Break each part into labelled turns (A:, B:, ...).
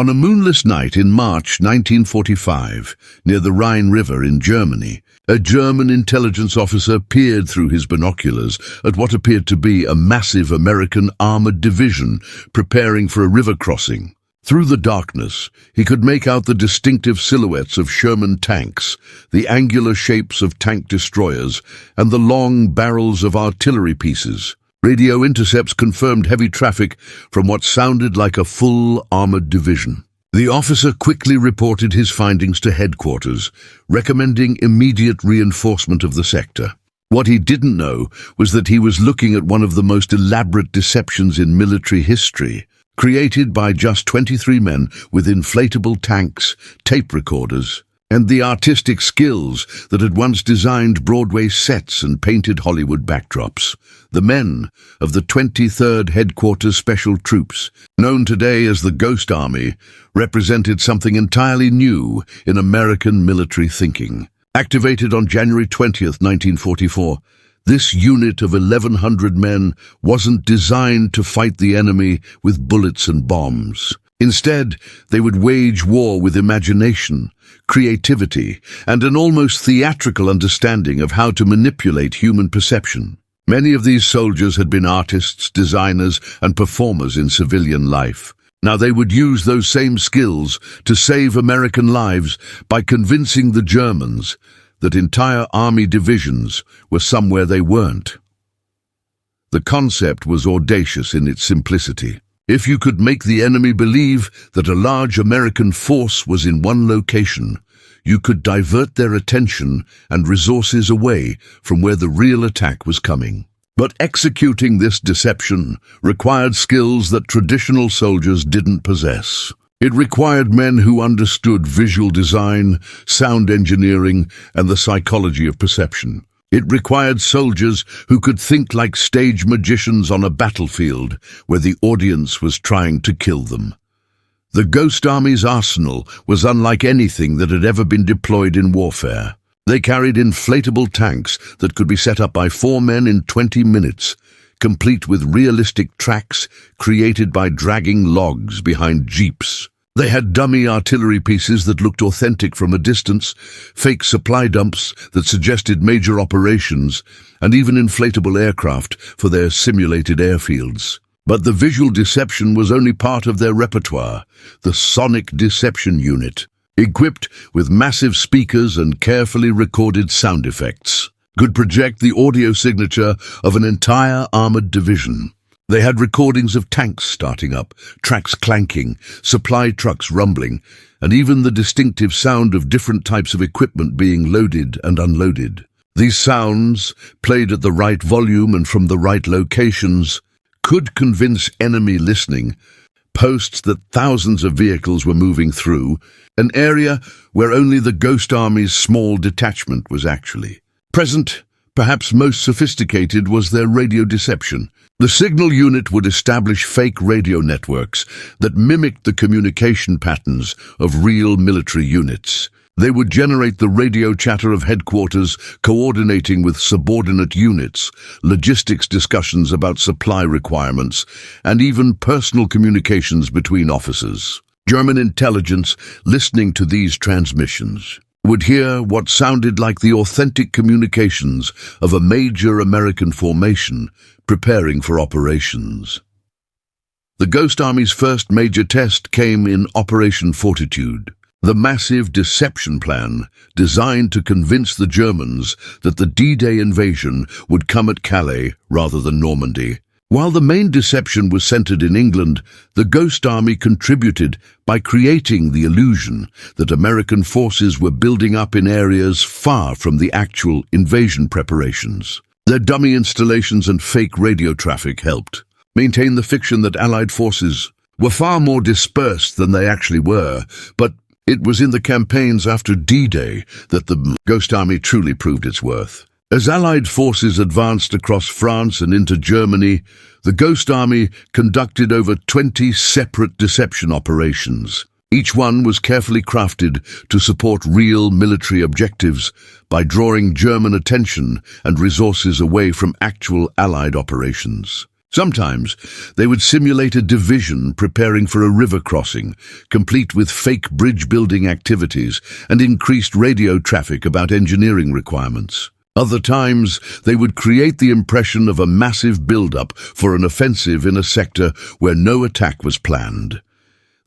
A: On a moonless night in March 1945, near the Rhine River in Germany, a German intelligence officer peered through his binoculars at what appeared to be a massive American armored division preparing for a river crossing. Through the darkness, he could make out the distinctive silhouettes of Sherman tanks, the angular shapes of tank destroyers, and the long barrels of artillery pieces. Radio intercepts confirmed heavy traffic from what sounded like a full armored division. The officer quickly reported his findings to headquarters, recommending immediate reinforcement of the sector. What he didn't know was that he was looking at one of the most elaborate deceptions in military history, created by just 23 men with inflatable tanks, tape recorders, and the artistic skills that had once designed Broadway sets and painted Hollywood backdrops. The men of the 23rd Headquarters Special Troops, known today as the Ghost Army, represented something entirely new in American military thinking. Activated on January 20th, 1944, this unit of 1,100 men wasn't designed to fight the enemy with bullets and bombs. Instead, they would wage war with imagination, creativity, and an almost theatrical understanding of how to manipulate human perception. Many of these soldiers had been artists, designers, and performers in civilian life. Now they would use those same skills to save American lives by convincing the Germans that entire army divisions were somewhere they weren't. The concept was audacious in its simplicity. If you could make the enemy believe that a large American force was in one location, you could divert their attention and resources away from where the real attack was coming. But executing this deception required skills that traditional soldiers didn't possess. It required men who understood visual design, sound engineering, and the psychology of perception. It required soldiers who could think like stage magicians on a battlefield where the audience was trying to kill them. The Ghost Army's arsenal was unlike anything that had ever been deployed in warfare. They carried inflatable tanks that could be set up by 4 men in 20 minutes, complete with realistic tracks created by dragging logs behind jeeps. They had dummy artillery pieces that looked authentic from a distance, fake supply dumps that suggested major operations, and even inflatable aircraft for their simulated airfields. But the visual deception was only part of their repertoire, the Sonic Deception Unit, equipped with massive speakers and carefully recorded sound effects, could project the audio signature of an entire armored division. They had recordings of tanks starting up, tracks clanking, supply trucks rumbling, and even the distinctive sound of different types of equipment being loaded and unloaded. These sounds, played at the right volume and from the right locations, could convince enemy listening posts that thousands of vehicles were moving through, an area where only the Ghost Army's small detachment was actually present. Perhaps most sophisticated was their radio deception. The signal unit would establish fake radio networks that mimicked the communication patterns of real military units. They would generate the radio chatter of headquarters, coordinating with subordinate units, logistics discussions about supply requirements, and even personal communications between officers. German intelligence, listening to these transmissions, would hear what sounded like the authentic communications of a major American formation preparing for operations. The Ghost Army's first major test came in Operation Fortitude, the massive deception plan designed to convince the Germans that the D-Day invasion would come at Calais rather than Normandy. While the main deception was centered in England, the Ghost Army contributed by creating the illusion that American forces were building up in areas far from the actual invasion preparations. Their dummy installations and fake radio traffic helped maintain the fiction that Allied forces were far more dispersed than they actually were, but it was in the campaigns after D-Day that the Ghost Army truly proved its worth. As Allied forces advanced across France and into Germany, the Ghost Army conducted over 20 separate deception operations. Each one was carefully crafted to support real military objectives by drawing German attention and resources away from actual Allied operations. Sometimes they would simulate a division preparing for a river crossing, complete with fake bridge-building activities and increased radio traffic about engineering requirements. Other times, they would create the impression of a massive build-up for an offensive in a sector where no attack was planned.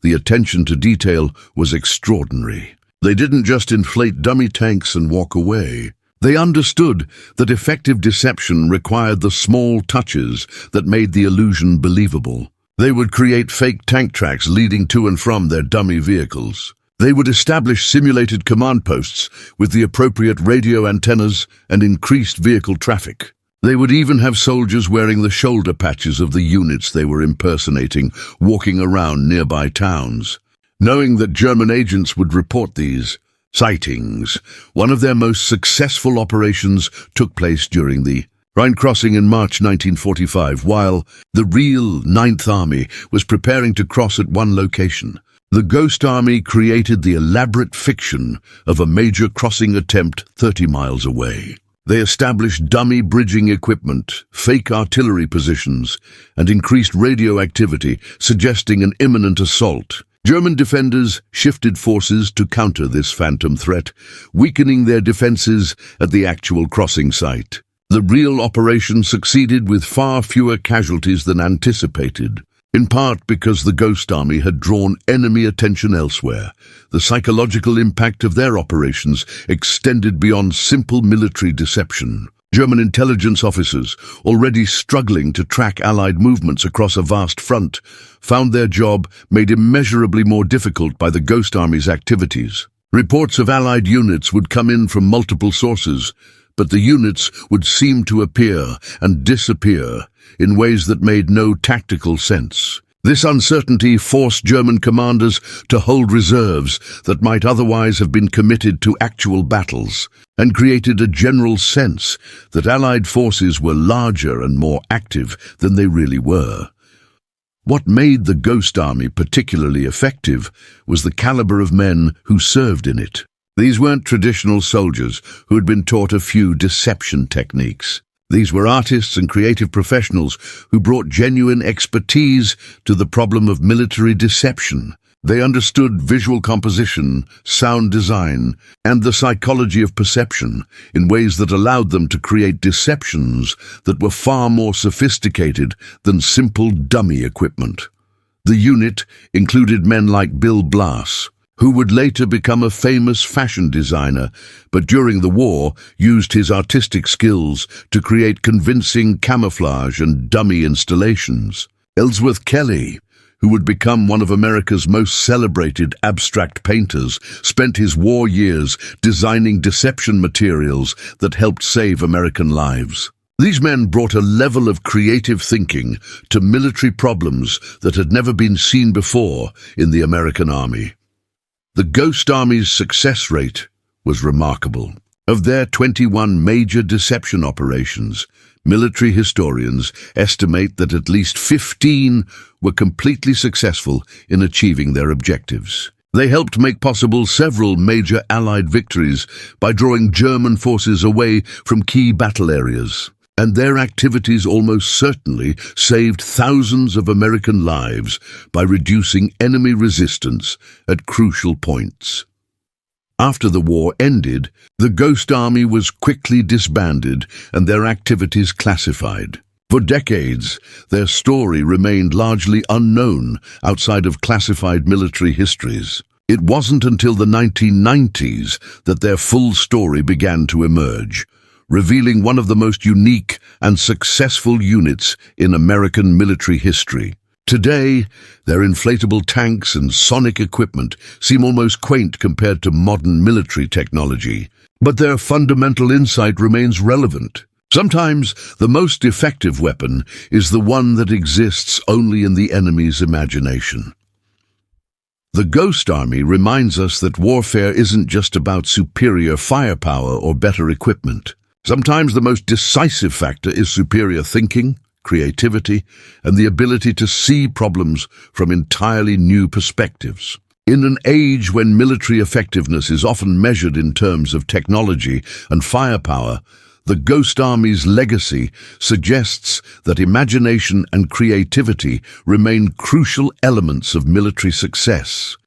A: The attention to detail was extraordinary. They didn't just inflate dummy tanks and walk away. They understood that effective deception required the small touches that made the illusion believable. They would create fake tank tracks leading to and from their dummy vehicles. They would establish simulated command posts with the appropriate radio antennas and increased vehicle traffic. They would even have soldiers wearing the shoulder patches of the units they were impersonating, walking around nearby towns. Knowing that German agents would report these sightings, one of their most successful operations took place during the Rhine crossing in March 1945, while the real Ninth Army was preparing to cross at one location. The Ghost Army created the elaborate fiction of a major crossing attempt 30 miles away. They established dummy bridging equipment, fake artillery positions, and increased radio activity, suggesting an imminent assault. German defenders shifted forces to counter this phantom threat, weakening their defenses at the actual crossing site. The real operation succeeded with far fewer casualties than anticipated, in part because the Ghost Army had drawn enemy attention elsewhere. The psychological impact of their operations extended beyond simple military deception. German intelligence officers, already struggling to track Allied movements across a vast front, found their job made immeasurably more difficult by the Ghost Army's activities. Reports of Allied units would come in from multiple sources, but the units would seem to appear and disappear in ways that made no tactical sense. This uncertainty forced German commanders to hold reserves that might otherwise have been committed to actual battles, and created a general sense that Allied forces were larger and more active than they really were. What made the Ghost Army particularly effective was the caliber of men who served in it. These weren't traditional soldiers who had been taught a few deception techniques. These were artists and creative professionals who brought genuine expertise to the problem of military deception. They understood visual composition, sound design, and the psychology of perception in ways that allowed them to create deceptions that were far more sophisticated than simple dummy equipment. The unit included men like Bill Blass, who would later become a famous fashion designer, but during the war used his artistic skills to create convincing camouflage and dummy installations. Ellsworth Kelly, who would become one of America's most celebrated abstract painters, spent his war years designing deception materials that helped save American lives. These men brought a level of creative thinking to military problems that had never been seen before in the American Army. The Ghost Army's success rate was remarkable. Of their 21 major deception operations, military historians estimate that at least 15 were completely successful in achieving their objectives. They helped make possible several major Allied victories by drawing German forces away from key battle areas, and their activities almost certainly saved thousands of American lives by reducing enemy resistance at crucial points. After the war ended, the Ghost Army was quickly disbanded and their activities classified. For decades, their story remained largely unknown outside of classified military histories. It wasn't until the 1990s that their full story began to emerge, revealing one of the most unique and successful units in American military history. Today, their inflatable tanks and sonic equipment seem almost quaint compared to modern military technology, but their fundamental insight remains relevant. Sometimes the most effective weapon is the one that exists only in the enemy's imagination. The Ghost Army reminds us that warfare isn't just about superior firepower or better equipment. Sometimes the most decisive factor is superior thinking, creativity, and the ability to see problems from entirely new perspectives. In an age when military effectiveness is often measured in terms of technology and firepower, The Ghost Army's legacy suggests that imagination and creativity remain crucial elements of military success.